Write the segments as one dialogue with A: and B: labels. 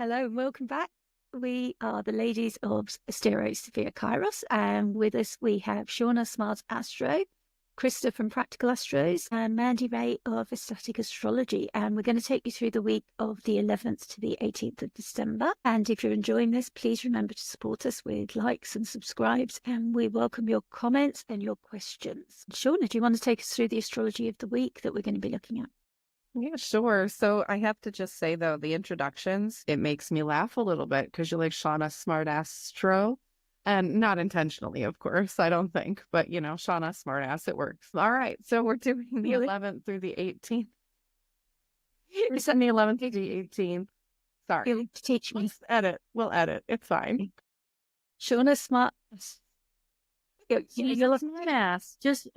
A: Hello and welcome back. We are the ladies of Asteri, Sofia, Kairos, and with us we have Shauna Smart Astro, Krista from Practical Astros, and Mandy Ray of Ecstatic Astrology. And we're going to take you through the week of the 11th to the 18th of December. And if you're enjoying this, please remember to support us with likes and subscribes. And we welcome your comments and your questions. Shauna, do you want to take us through the astrology of the week that we're going to be looking at?
B: Yeah, sure. So I have to just say, though, the introductions, it makes me laugh a little bit because you're like Shauna Smart Astro. And not intentionally, of course, I don't think. But, Shauna Smart Ass, it works. All right. So we're doing the
A: Really?
B: 11th through the 18th. We're setting the 11th through the 18th. Sorry.
A: You'll teach me.
B: Let's edit. We'll edit. It's fine.
A: Shauna Smart.
B: You're smart ass. Just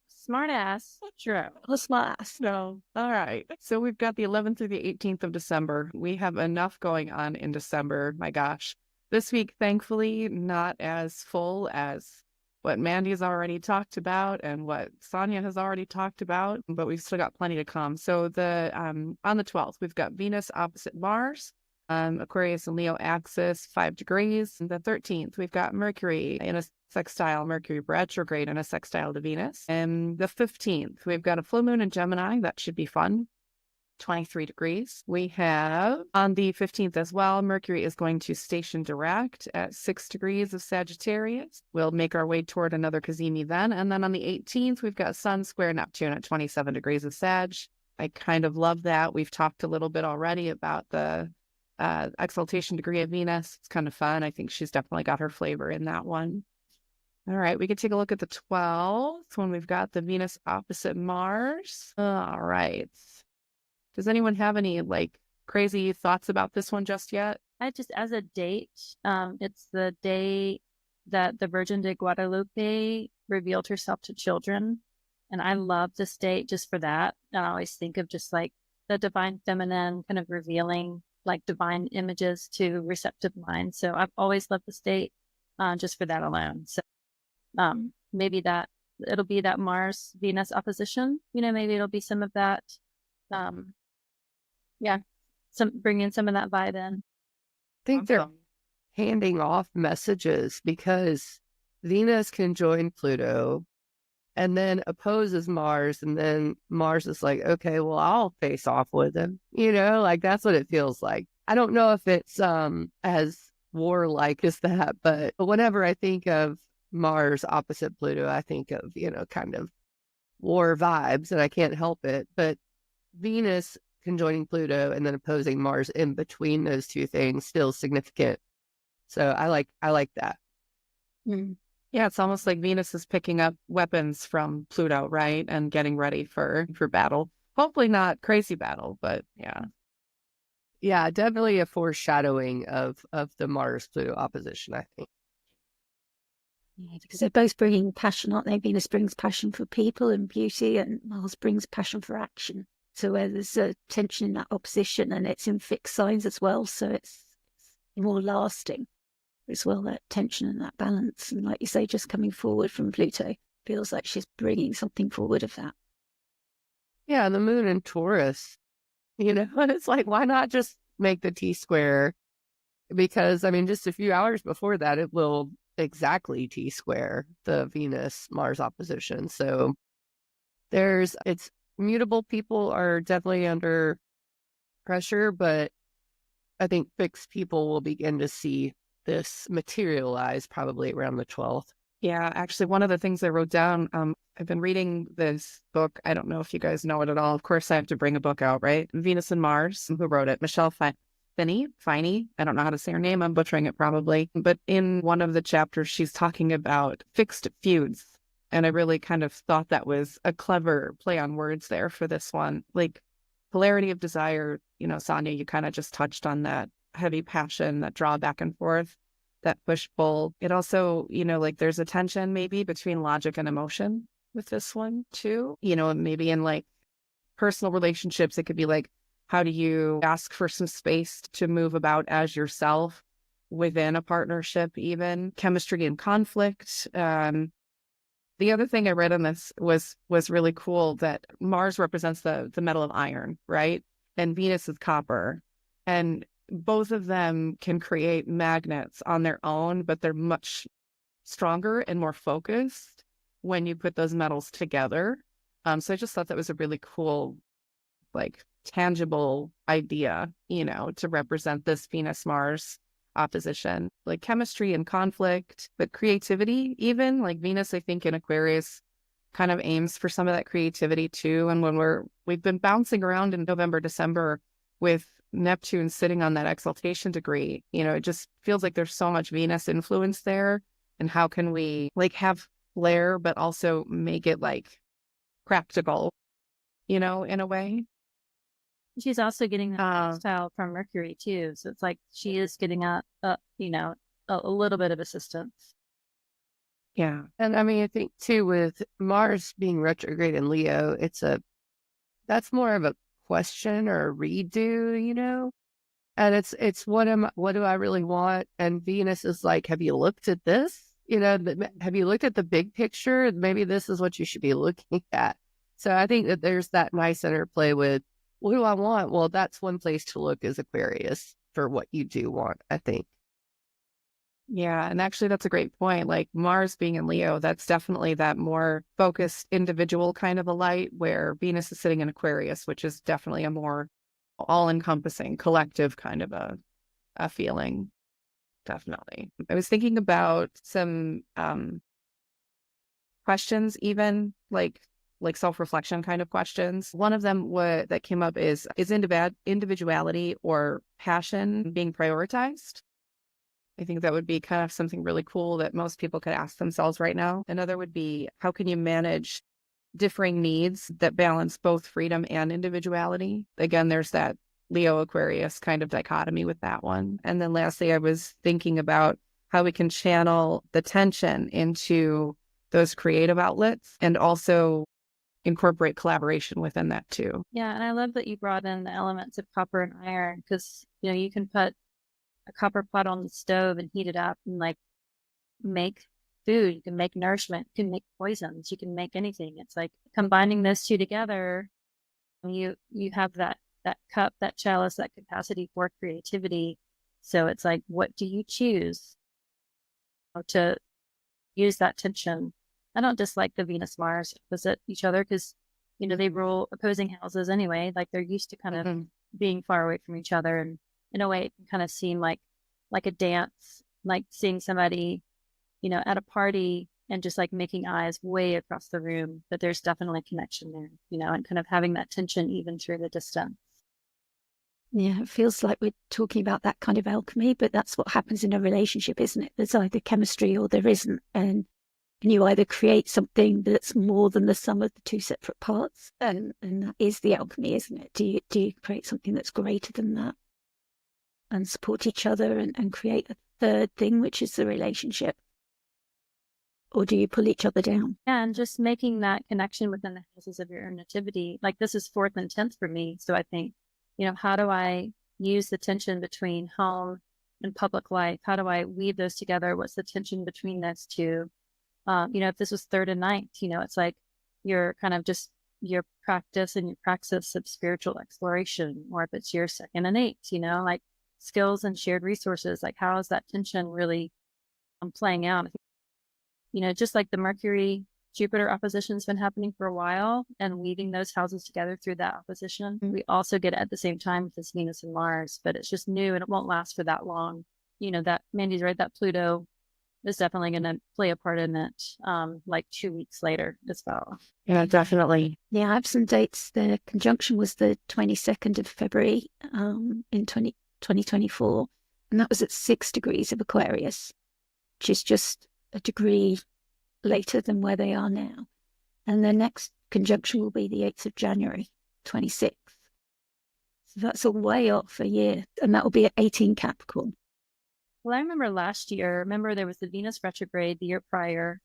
B: smart ass. Sure.
A: Smart ass.
B: No. All right. So we've got the 11th through the 18th of December. We have enough going on in December. My gosh. This week, thankfully, not as full as what Mandy has already talked about and what Sonia has already talked about, but we've still got plenty to come. So on the 12th, we've got Venus opposite Mars. Aquarius and Leo axis, 5 degrees. And the 13th, we've got Mercury in a sextile, Mercury retrograde and a sextile to Venus. And the 15th, we've got a full moon in Gemini. That should be fun. 23 degrees. We have on the 15th as well, Mercury is going to station direct at 6 degrees of Sagittarius. We'll make our way toward another Cazimi then. And then on the 18th, we've got Sun square Neptune at 27 degrees of Sag. I kind of love that. We've talked a little bit already about the exaltation degree of Venus. It's kind of fun. I think she's definitely got her flavor in that one. All right, we can take a look at the 12th when we've got the Venus opposite Mars. All right. Does anyone have any crazy thoughts about this one just yet?
C: I just, as a date, it's the day that the Virgin de Guadalupe revealed herself to children. And I love this date just for that. I always think of just the divine feminine kind of revealing divine images to receptive minds. So I've always loved this date just for that alone. So maybe that it'll be that Mars Venus opposition, maybe it'll be some of that. Bring in some of that vibe in.
D: I think they're handing off messages because Venus can join Pluto and then opposes Mars, and then Mars is like, okay, well, I'll face off with him. That's what it feels like. I don't know if it's as warlike as that, but whenever I think of Mars opposite Pluto, I think of, kind of war vibes, and I can't help it. But Venus conjoining Pluto and then opposing Mars in between those two things still significant. So I like that.
A: Mm.
B: Yeah, it's almost like Venus is picking up weapons from Pluto, right? And getting ready for battle. Hopefully not crazy battle, but yeah.
D: Yeah, definitely a foreshadowing of the Mars-Pluto opposition, I think.
A: Yeah, because they're both bringing passion, aren't they? Venus brings passion for people and beauty, and Mars brings passion for action. So where there's a tension in that opposition, and it's in fixed signs as well, so it's more lasting as well, that tension and that balance. And like you say, just coming forward from Pluto feels like she's bringing something forward of that.
D: Yeah, the moon in Taurus, and it's like, why not just make the T-square? Because, just a few hours before that, it will exactly T-square the Venus-Mars opposition. So it's mutable. People are definitely under pressure, but I think fixed people will begin to see this materialize probably around the 12th.
B: Yeah, actually, one of the things I wrote down, I've been reading this book. I don't know if you guys know it at all. Of course, I have to bring a book out, right? Venus and Mars. Who wrote it? Michelle Finney. I don't know how to say her name. I'm butchering it probably. But in one of the chapters, she's talking about fixed feuds. And I really kind of thought that was a clever play on words there for this one. Polarity of desire, Sonia, you kind of just touched on that heavy passion, that draw back and forth, that push-pull. It also, there's a tension maybe between logic and emotion with this one too. Maybe in personal relationships, it could be how do you ask for some space to move about as yourself within a partnership, even chemistry and conflict. The other thing I read on this was really cool, that Mars represents the metal of iron, right? And Venus is copper. And both of them can create magnets on their own, but they're much stronger and more focused when you put those metals together. So I just thought that was a really cool, like, tangible idea, to represent this Venus-Mars opposition, like chemistry and conflict, but creativity, even like Venus, I think in Aquarius kind of aims for some of that creativity too. And when we've been bouncing around in November, December with Neptune sitting on that exaltation degree, it just feels like there's so much Venus influence there. And how can we like have flair, but also make it like practical, in a way.
C: She's also getting that style from Mercury too. So it's like she is getting a little bit of assistance.
B: Yeah.
D: And I mean, I think too, with Mars being retrograde in Leo, that's more of a question or a redo, and it's what do I really want? And Venus is like, have you looked at this? Have you looked at the big picture? Maybe this is what you should be looking at. So I think that there's that nice interplay with, what do I want? Well, that's one place to look is Aquarius for what you do want, I think.
B: Yeah. And actually, that's a great point. Like Mars being in Leo, that's definitely that more focused individual kind of a light, where Venus is sitting in Aquarius, which is definitely a more all-encompassing collective kind of a feeling. Definitely. I was thinking about some questions, even like self-reflection kind of questions. One of them that came up is individuality or passion being prioritized? I think that would be kind of something really cool that most people could ask themselves right now. Another would be, how can you manage differing needs that balance both freedom and individuality? Again, there's that Leo Aquarius kind of dichotomy with that one. And then lastly, I was thinking about how we can channel the tension into those creative outlets and also incorporate collaboration within that too.
C: Yeah. And I love that you brought in the elements of copper and iron, because, you can put a copper pot on the stove and heat it up and like make food. You can make nourishment, you can make poisons, you can make anything. It's like combining those two together. You have that cup, that chalice, that capacity for creativity. So it's like, what do you choose to use that tension? I don't dislike the Venus Mars opposite each other, because they rule opposing houses anyway. Like they're used to kind of being far away from each other, and in a way it can kind of seem like a dance, like seeing somebody at a party and just like making eyes way across the room, but there's definitely connection there, and kind of having that tension even through the distance.
A: Yeah, it feels like we're talking about that kind of alchemy, but that's what happens in a relationship, isn't it? There's either chemistry or there isn't. And you either create something that's more than the sum of the two separate parts, and that is the alchemy, isn't it? Do you create something that's greater than that and support each other and create a third thing, which is the relationship? Or do you pull each other down?
C: And just making that connection within the houses of your own nativity. Like this is 4th and 10th for me. So I think, how do I use the tension between home and public life? How do I weave those together? What's the tension between those two? If this was 3rd and 9th, it's like your kind of just your practice and your praxis of spiritual exploration, or if it's your 2nd and 8th, like skills and shared resources, like how is that tension really playing out? Just like the Mercury Jupiter opposition has been happening for a while, and weaving those houses together through that opposition, we also get it at the same time with this Venus and Mars, but it's just new and it won't last for that long. That Mandy's right, that Pluto is definitely going to play a part in it, like 2 weeks later as well.
B: Yeah, definitely.
A: Yeah, I have some dates. The conjunction was the 22nd of February in 2024, and that was at 6 degrees of Aquarius, which is just a degree later than where they are now. And the next conjunction will be the 8th of January, 26th. So that's a way off a year, and that will be at 18 Capricorn.
C: Well, I remember last year, there was the Venus retrograde the year prior,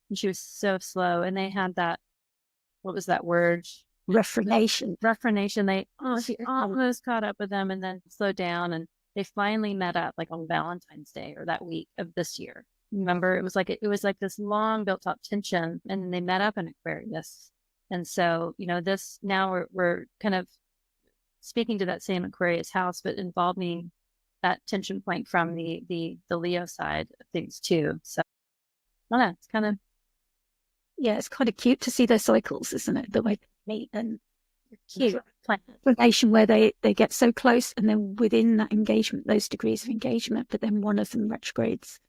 C: and she was so slow, and they had that, what was that word?
A: Reformation.
C: She almost caught up with them and then slowed down, and they finally met up like on Valentine's Day or that week of this year. Remember, it was like this long built up tension, and then they met up in Aquarius. And so, this now we're kind of speaking to that same Aquarius house, but involving that tension point from the Leo side of things too. So I don't know, it's kind of,
A: Yeah, it's kind of cute to see their cycles, isn't it? The way they meet, and cute relation where they get so close, and then within that engagement, those degrees of engagement, but then one of them retrogrades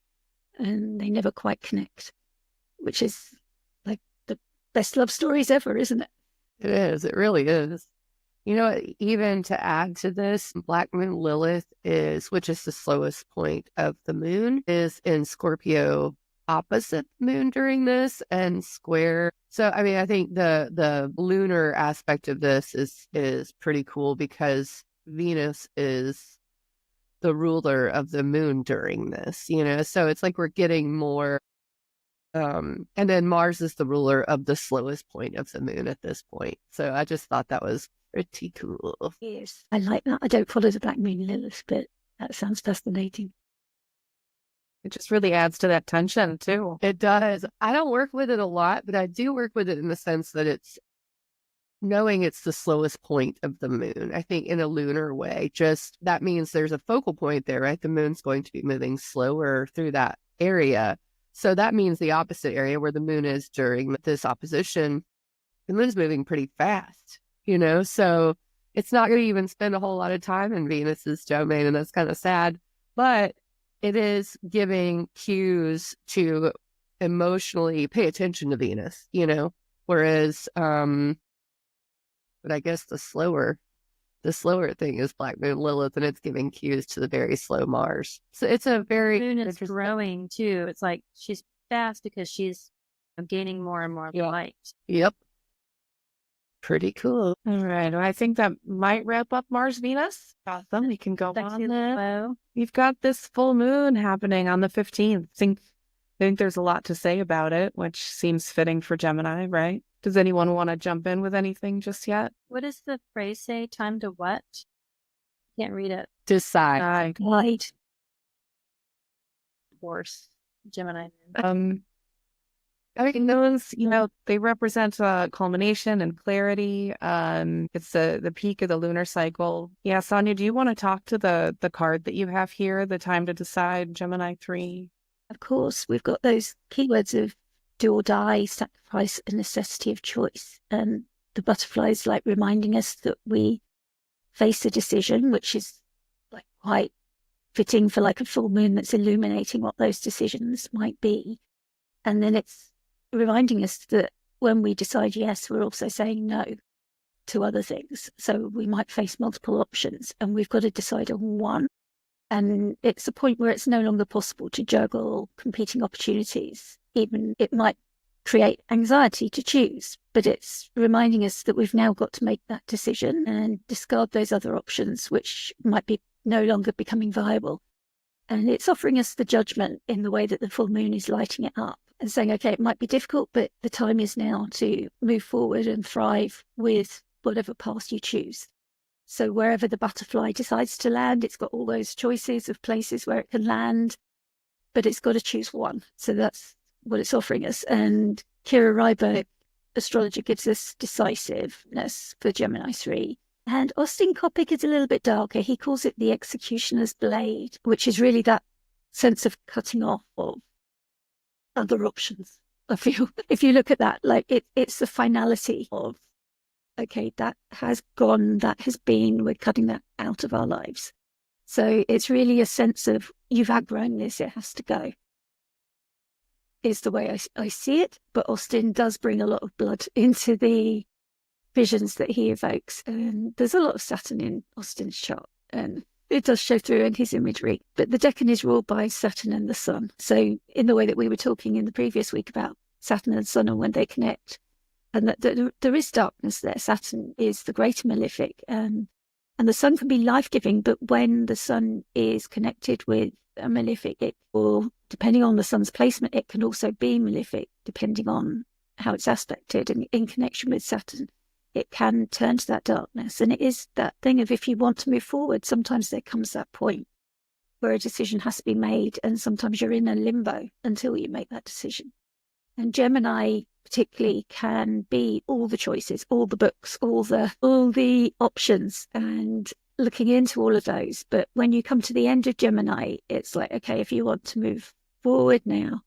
A: and they never quite connect, which is like the best love stories ever, isn't it?
D: It is. It really is. You know, even to add to this, Black Moon Lilith which is the slowest point of the moon, is in Scorpio opposite the moon during this and square. So, I mean, I think the lunar aspect of this is pretty cool because Venus is the ruler of the moon during this, you know, so it's like we're getting more. And then Mars is the ruler of the slowest point of the moon at this point. So I just thought that was pretty cool.
A: Yes, I like that. I don't follow the Black Moon Lilith, but that sounds fascinating.
B: It just really adds to that tension too.
D: It does. I don't work with it a lot, but I do work with it in the sense that it's knowing it's the slowest point of the moon. I think in a lunar way, just that means there's a focal point there, right? The moon's going to be moving slower through that area. So that means the opposite area where the moon is during this opposition, the moon's moving pretty fast, you know? So it's not going to even spend a whole lot of time in Venus's domain, and that's kind of sad. But it is giving cues to emotionally pay attention to Venus, you know? Whereas, but I guess the slower thing is Black Moon Lilith, and it's giving cues to the very slow Mars. So it's a very
C: moon is growing too. It's like she's fast because she's gaining more and more light.
D: Yep. Pretty cool.
B: All right. Well, I think that might wrap up Mars Venus. Awesome. We can go on then. We've got this full moon happening on the 15th. I think there's a lot to say about it, which seems fitting for Gemini, right? Does anyone want to jump in with anything just yet?
C: What does the phrase say? Time to what? Can't read it.
D: Decide.
A: Right.
C: Horse. Gemini.
B: I think those, you know, they represent culmination and clarity. It's the peak of the lunar cycle. Yeah, Sonia, do you want to talk to the card that you have here, the time to decide, Gemini 3?
A: Of course, we've got those keywords of do or die, sacrifice, and necessity of choice. And the butterfly is like reminding us that we face a decision, which is like quite fitting for like a full moon that's illuminating what those decisions might be. And then it's reminding us that when we decide yes, we're also saying no to other things. So we might face multiple options and we've got to decide on one. And it's a point where it's no longer possible to juggle competing opportunities. Even it might create anxiety to choose, but it's reminding us that we've now got to make that decision and discard those other options, which might be no longer becoming viable. And it's offering us the judgment in the way that the full moon is lighting it up and saying, okay, it might be difficult, but the time is now to move forward and thrive with whatever path you choose. So wherever the butterfly decides to land, it's got all those choices of places where it can land, but it's got to choose one. So that's what it's offering us. And Kira Reiber, astrologer, gives us decisiveness for Gemini 3. And Austin Coppock is a little bit darker. He calls it the executioner's blade, which is really that sense of cutting off of other options. I feel if you look at that, like it's the finality of, okay, that has gone, that has been, we're cutting that out of our lives. So it's really a sense of you've outgrown this, it has to go, is the way I see it. But Austin does bring a lot of blood into the visions that he evokes. And there's a lot of Saturn in Austin's chart, and it does show through in his imagery. But the decan is ruled by Saturn and the Sun. So in the way that we were talking in the previous week about Saturn and Sun and when they connect, and that there is darkness there. Saturn is the greater malefic, and the Sun can be life-giving, but when the Sun is connected with a malefic, or depending on the Sun's placement, it can also be malefic, depending on how it's aspected. And in connection with Saturn, it can turn to that darkness. And it is that thing of if you want to move forward, sometimes there comes that point where a decision has to be made, and sometimes you're in a limbo until you make that decision. And Gemini particularly can be all the choices, all the books, all the options. And looking into all of those. But when you come to the end of Gemini, it's like, okay, if you want to move forward now,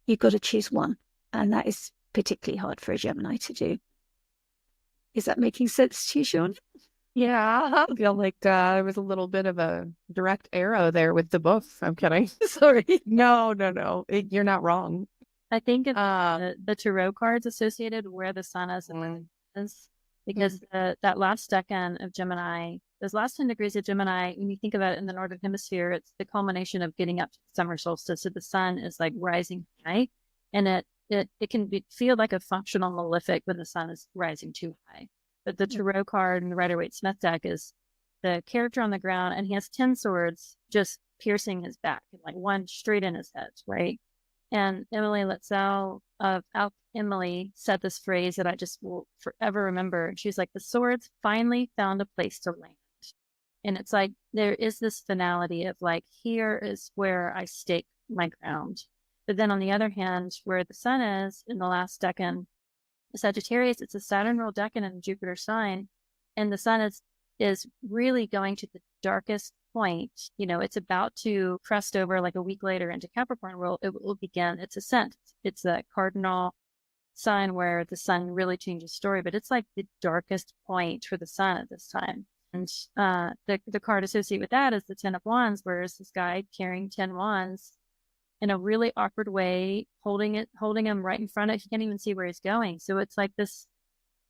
A: you've got to choose one. And that is particularly hard for a Gemini to do. Is that making sense to you, Sean?
B: Yeah, I feel like there was a little bit of a direct arrow there with the book. I'm kidding.
A: Sorry.
B: No. You're not wrong.
C: I think of the tarot cards associated where the sun is and where the moon is, because that last decan of Gemini, those last 10 degrees of Gemini, when you think about it in the northern hemisphere, it's the culmination of getting up to the summer solstice. So the sun is like rising high, and it can feel like a functional malefic when the sun is rising too high. But the tarot card in the Rider-Waite-Smith deck is the character on the ground, and he has 10 swords just piercing his back, and like one straight in his head, right? And Emily Letzel of Emily said this phrase that I just will forever remember. And she was like, the swords finally found a place to land. And it's like, there is this finality of like, here is where I stake my ground. But then on the other hand, where the sun is in the last decan, Sagittarius, it's a Saturn ruled decan in Jupiter sign, and the sun is really going to the darkest point. You know, it's about to crest over like a week later into Capricorn. It will begin its ascent. It's a cardinal sign where the sun really changes story, but it's like the darkest point for the sun at this time. And the card associated with that is the 10 of Wands, where it's this guy carrying 10 wands in a really awkward way, holding him right in front of, he can't even see where he's going. So it's like this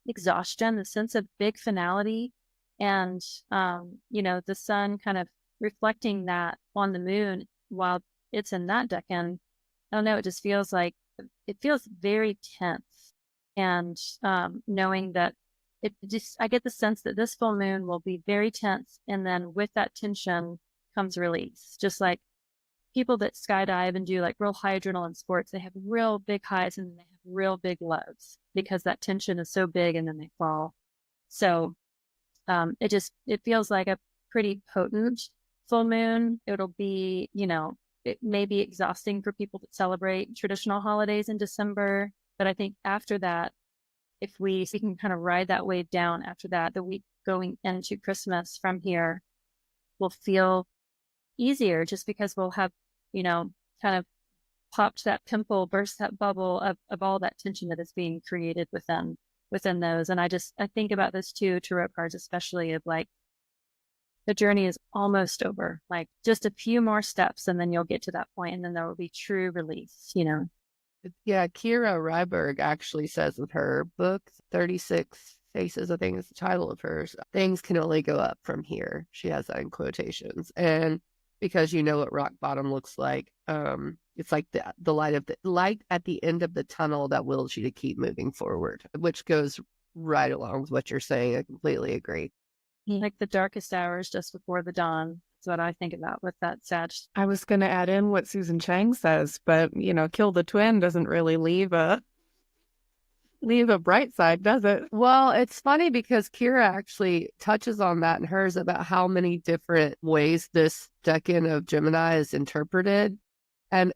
C: exhaustion, the sense of big finality, and the sun kind of reflecting that on the moon while it's in that decan. I don't know, it just feels like, it feels very tense. And knowing that I get the sense that this full moon will be very tense, and then with that tension comes release. Just like people that skydive and do like real high adrenaline sports, they have real big highs and they have real big lows because that tension is so big, and then they fall. So it feels like a pretty potent full moon. It'll be, it may be exhausting for people that celebrate traditional holidays in December. But I think after that, if we can kind of ride that wave down after that, the week going into Christmas from here will feel easier, just because we'll have, kind of popped that pimple, burst that bubble of all that tension that is being created within those. And I think about those two tarot cards, especially of like, the journey is almost over, like just a few more steps, and then you'll get to that point, and then there will be true release,
D: Yeah, Kira Ryberg actually says in her book, 36 Faces, I think is the title of hers, things can only go up from here. She has that in quotations. And because you know what rock bottom looks like, it's like the light at the end of the tunnel that wills you to keep moving forward, which goes right along with what you're saying. I completely agree.
C: Like the darkest hours just before the dawn. That's what I think about with that Sag.
B: I was going to add in what Susan Chang says, but kill the twin doesn't really leave a bright side, does it?
D: Well, it's funny because Kira actually touches on that in hers about how many different ways this decan of Gemini is interpreted. And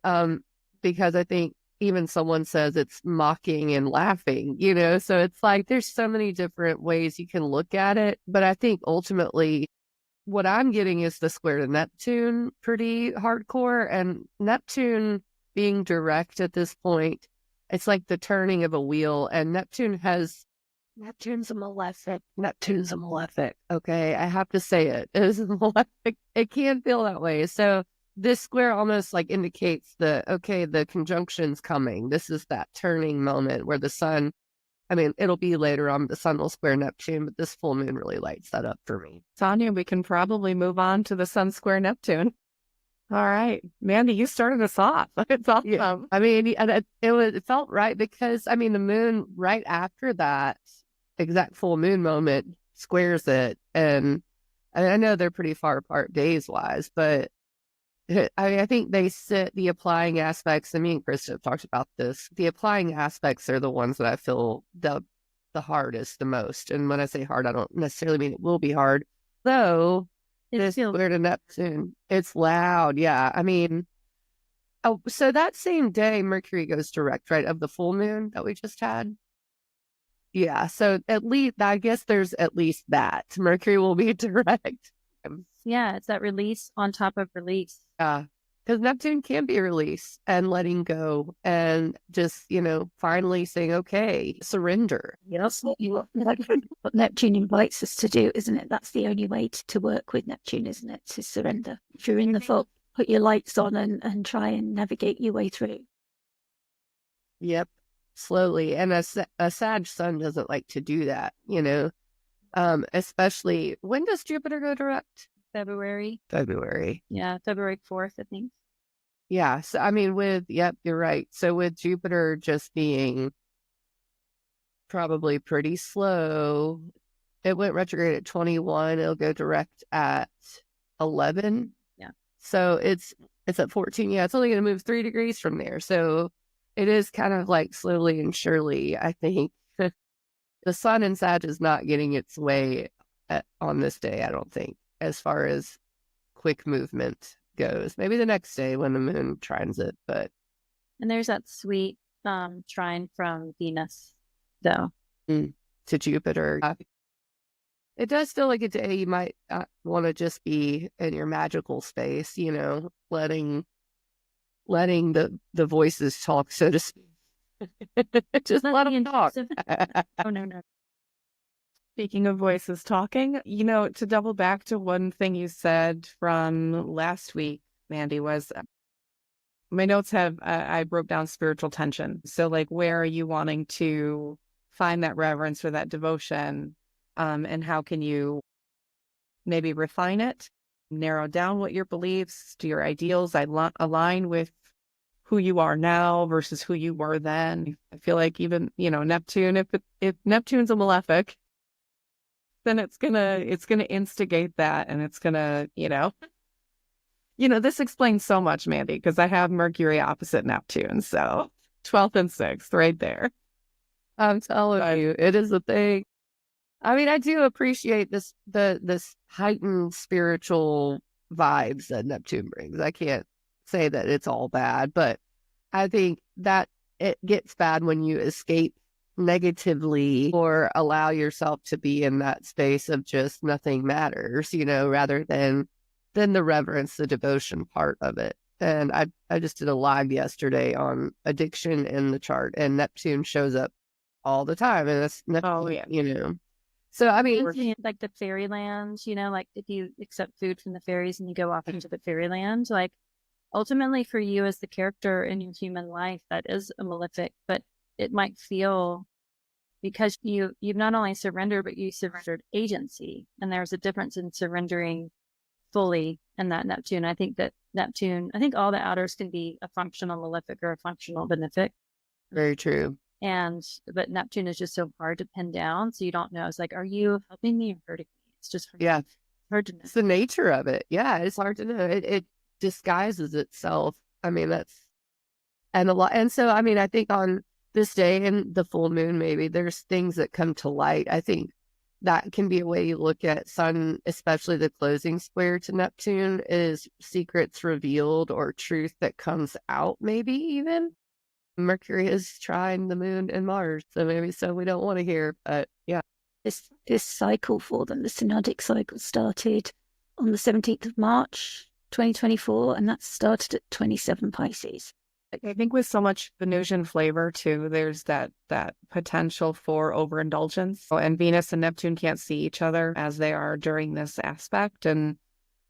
D: because I think even someone says it's mocking and laughing, so it's like there's so many different ways you can look at it. But I think ultimately what I'm getting is the square to Neptune pretty hardcore, and Neptune being direct at this point, it's like the turning of a wheel, and Neptune's a malefic. Neptune's a malefic. Okay, I have to say it. It is a malefic. It can feel that way. So this square almost like indicates the conjunction's coming. This is that turning moment where the sun, it'll be later on, the sun will square Neptune, but this full moon really lights that up for me.
B: Tanya, we can probably move on to the sun square Neptune. All right. Mandy, you started us off. It's awesome.
D: Yeah. It felt right because, the moon right after that exact full moon moment squares it. And I know they're pretty far apart days-wise, but I think they sit the applying aspects. Me and Krista have talked about this. The applying aspects are the ones that I feel the hardest, the most. And when I say hard, I don't necessarily mean it will be hard. Though, this square to Neptune, it's loud. Yeah. So that same day, Mercury goes direct, right, of the full moon that we just had. Yeah. So at least, I guess there's at least that. Mercury will be direct
C: Yeah, it's that release on top of release.
D: Yeah. Because Neptune can be released and letting go and just, finally saying, okay, surrender.
A: Yeah, that's what what Neptune invites us to do, isn't it? That's the only way to work with Neptune, isn't it? To surrender. If you're in the fog, put your lights on and try and navigate your way through.
D: Yep. Slowly. And a Sag sun doesn't like to do that, especially when does Jupiter go direct?
C: February. Yeah, February 4th, I think.
D: Yeah. So, you're right. So with Jupiter just being probably pretty slow, it went retrograde at 21. It'll go direct at 11.
C: Yeah.
D: So it's at 14. Yeah. It's only going to move 3 degrees from there. So it is kind of like slowly and surely, I think. The sun in Sag is not getting its way on this day, I don't think, as far as quick movement goes. Maybe the next day when the moon trines it, but...
C: And there's that sweet trine from Venus, though.
D: To Jupiter. It does feel like a day you might want to just be in your magical space, letting the voices talk, so to speak. Just let them talk.
C: Oh, no.
B: Speaking of voices talking, to double back to one thing you said from last week, Mandy, was my notes have, I broke down spiritual tension. So like, where are you wanting to find that reverence or that devotion? And how can you maybe refine it, narrow down what your beliefs, do your ideals align with who you are now versus who you were then? I feel like even, Neptune, if Neptune's a malefic, then it's gonna instigate that, and it's gonna, this explains so much, Mandy, because I have Mercury opposite Neptune, so 12th and 6th right there.
D: I'm telling you, it is a thing. I do appreciate this heightened spiritual vibes that Neptune brings. I can't say that it's all bad, but I think that it gets bad when you escape negatively or allow yourself to be in that space of just nothing matters, rather than the reverence, the devotion part of it. And I just did a live yesterday on addiction in the chart, and Neptune shows up all the time, and that's Neptune, So
C: like the fairyland, like if you accept food from the fairies and you go off into the fairyland, like ultimately for you as the character in your human life, that is a malefic, but it might feel, because you've not only surrendered, but you surrendered agency. And there's a difference in surrendering fully and that Neptune. I think all the outers can be a functional malefic or a functional benefic.
D: Very true.
C: But Neptune is just so hard to pin down. So you don't know. It's like, are you helping me or hurting me? It's just hard to know.
D: It's the nature of it. Yeah. It's hard to know. It disguises itself. And a lot. And so, I think on this day and the full moon, maybe there's things that come to light. I think that can be a way you look at sun, especially the closing square to Neptune, is secrets revealed or truth that comes out, maybe even. Mercury is trying the moon and Mars, so maybe we don't want to hear, but yeah.
A: This cycle for them, the synodic cycle, started on the 17th of March 2024, and that started at 27 Pisces.
B: I think with so much Venusian flavor too, there's that potential for overindulgence. And Venus and Neptune can't see each other as they are during this aspect. And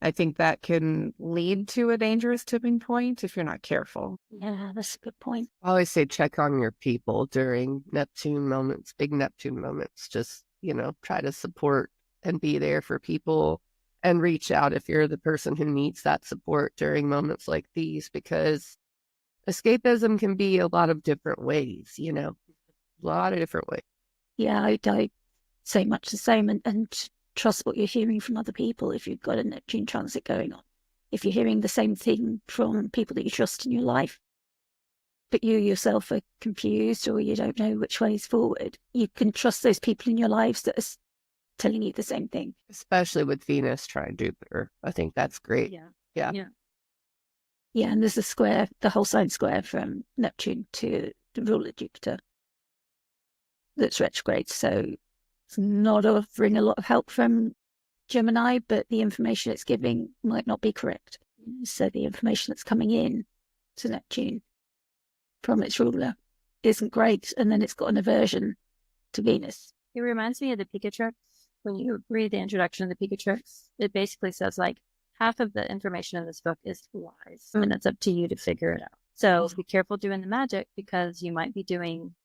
B: I think that can lead to a dangerous tipping point if you're not careful.
A: Yeah, that's a good point.
D: I always say check on your people during Neptune moments, big Neptune moments. Just, try to support and be there for people and reach out if you're the person who needs that support during moments like these, because escapism can be a lot of different ways, a lot of different ways.
A: Yeah, I say much the same, and trust what you're hearing from other people if you've got a Neptune transit going on. If you're hearing the same thing from people that you trust in your life, but you yourself are confused or you don't know which way is forward, you can trust those people in your lives that are telling you the same thing.
D: Especially with Venus trying Jupiter. I think that's great. Yeah.
A: Yeah, and there's a square, the whole sign square from Neptune to the ruler Jupiter that's retrograde. So it's not offering a lot of help from Gemini, but the information it's giving might not be correct. So the information that's coming in to Neptune from its ruler isn't great, and then it's got an aversion to Venus.
C: It reminds me of the Picatrix. When you read the introduction of the Picatrix, it basically says like half of the information in this book is lies, and it's up to you to figure it out. So be careful doing the magic, because you might be doing,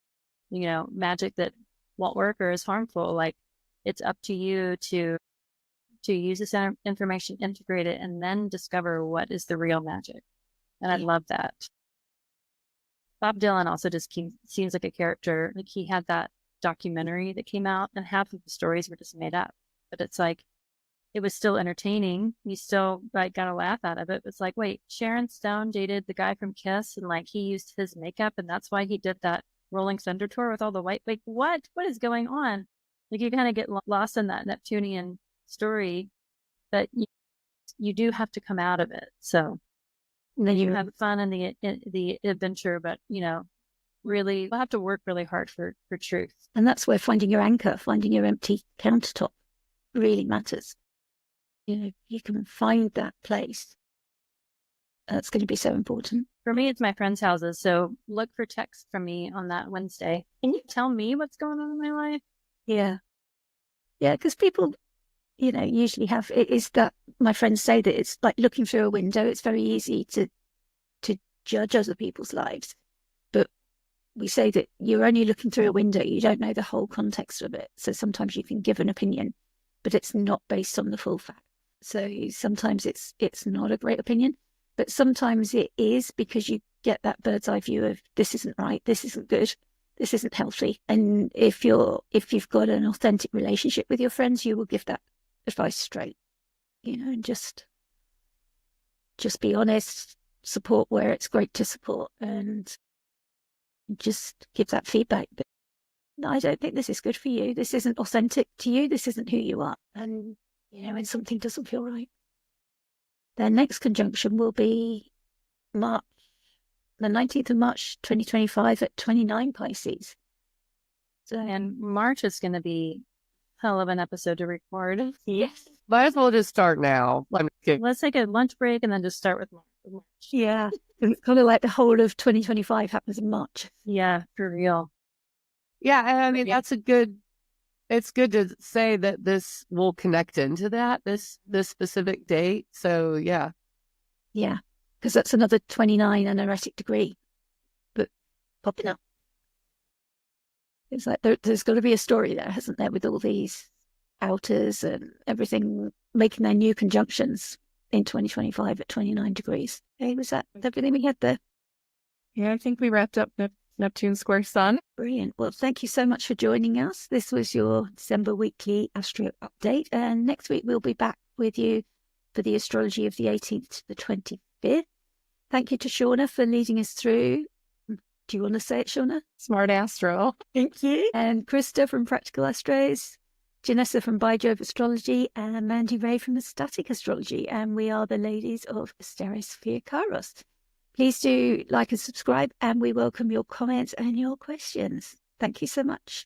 C: magic that won't work or is harmful. Like, it's up to you to use this information, integrate it, and then discover what is the real magic. And I love that. Bob Dylan also just seems like a character. Like, he had that documentary that came out, and half of the stories were just made up. But it's like, it was still entertaining. You still like got a laugh out of it. It's like, wait, Sharon Stone dated the guy from Kiss, and like he used his makeup, and that's why he did that Rolling Thunder tour with all the white. Like, what is going on? Like, you kind of get lost in that Neptunian story, but you do have to come out of it. So then you have fun in the adventure, but really we'll have to work really hard for truth.
A: And that's where finding your anchor, finding your empty countertop really matters. You can find that place. That's going to be so important.
C: For me, it's my friends' houses. So look for texts from me on that Wednesday. Can you tell me what's going on in my life?
A: Yeah. Yeah, because people, usually have, it is that my friends say that it's like looking through a window. It's very easy to judge other people's lives. But we say that you're only looking through a window. You don't know the whole context of it. So sometimes you can give an opinion, but it's not based on the full fact. So sometimes it's not a great opinion, but sometimes it is, because you get that bird's eye view of this isn't right, this isn't good, this isn't healthy. And if you've got an authentic relationship with your friends, you will give that advice straight, and just be honest, support where it's great to support, and just give that feedback. But no, I don't think this is good for you. This isn't authentic to you. This isn't who you are. And when something doesn't feel right. Their next conjunction will be the 19th of March, 2025 at 29 Pisces. So,
C: and March is going to be a hell of an episode to record.
A: Yes.
D: Might as well just start now.
C: Let's take a lunch break and then just start with March.
A: Yeah. It's kind of like the whole of 2025 happens in March.
C: Yeah, for real.
D: Yeah, and I mean, it's good to say that this will connect into this specific date. So yeah.
A: Yeah, because that's another 29 and erratic degree, but popping up. It's like there's got to be a story there, hasn't there, with all these outers and everything making their new conjunctions in 2025 at 29 degrees. Hey, was that everything we had there?
B: Yeah, I think we wrapped up Neptune square Sun.
A: Brilliant. Well, thank you so much for joining us. This was your December weekly astro update. And next week, we'll be back with you for the astrology of the 18th to the 25th. Thank you to Shauna for leading us through. Do you want to say it, Shauna?
B: Smart Astro.
A: Thank you. And Krista from Practical Astros, Janessa from By Jove Astrology, and Mandy Ray from Static Astrology. And we are the ladies of Asteri, Sofia, Kairos. Please do like and subscribe, and we welcome your comments and your questions. Thank you so much.